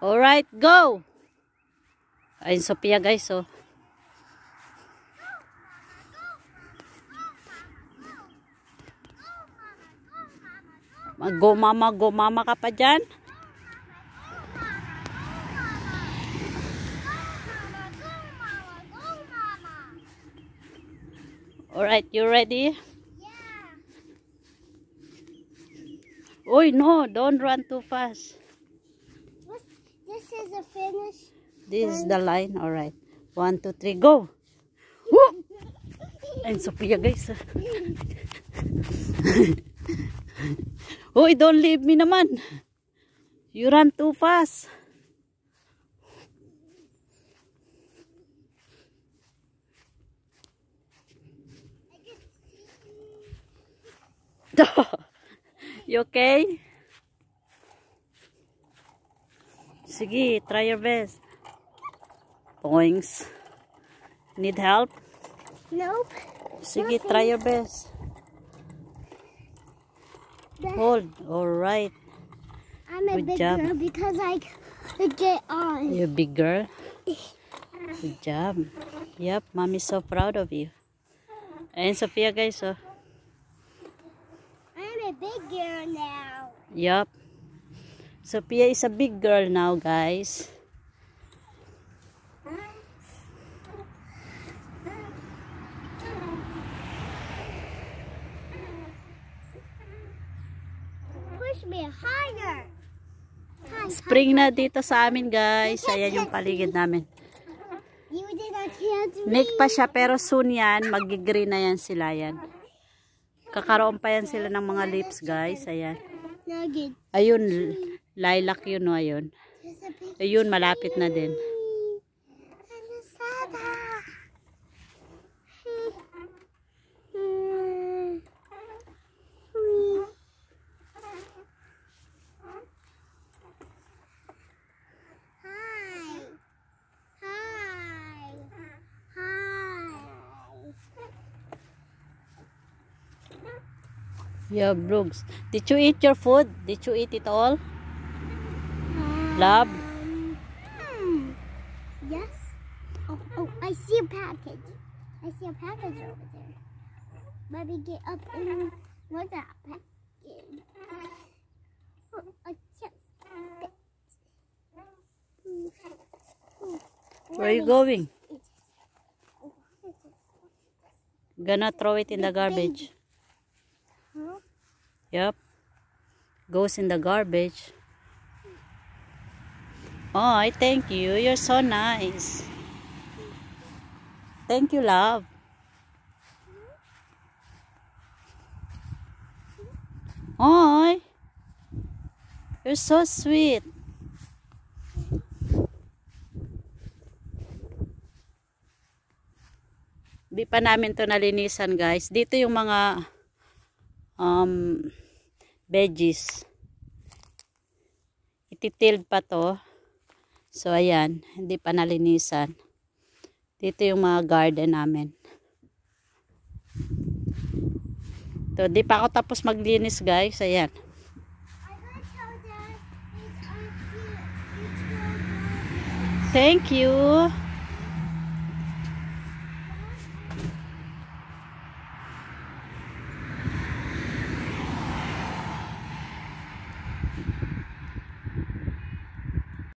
Alright, go! Ayun, Sophia guys, oh. Go mama ka pa dyan. Alright, you ready? Yeah. Oy, no, don't run too fast. This is a finish. This is the line. Alright. 1, 2, 3, go! Woo! Ayun, Sophia guys. Oy, don't leave me naman. You run too fast. You okay? Sige, try your best. Points. Need help? Nope. Sige, try your best. Hold. Alright. I'm a Good big job. girl because I get on. You're a big girl. Good job. Yep, mommy's so proud of you. And Sophia guys, oh. I'm a big girl now. Yup. Sophia is a big girl now, guys. Push me higher. Spring na dito sa amin, guys. Ayan yung paligid namin. You did not catch me. Nick pa siya, pero soon yan, mag-green na yan sila yan. Kakaroon pa yan sila ng mga leaves, guys. Ayan. Nugget. Ayun, lilac yun, no, ayun. Ayun, malapit na din. Yeah, Brooks. Did you eat your food? Did you eat it all? Love? Yes. Oh, I see a package. I see a package over there. Let me get up and look at that package. Oh, a chest. Where are you going? Gonna throw it in the garbage. Huh? Yep. Goes in the garbage. Oh, I thank you. You're so nice. Thank you, love. Oh, you're so sweet. Di pa namin to nalinisan, guys. Dito yung mga veggies. Ititild pa to. So ayan, hindi pa nalinisan. Dito yung mga garden namin. To, di pa ako tapos maglinis, guys. Ayan. Thank you.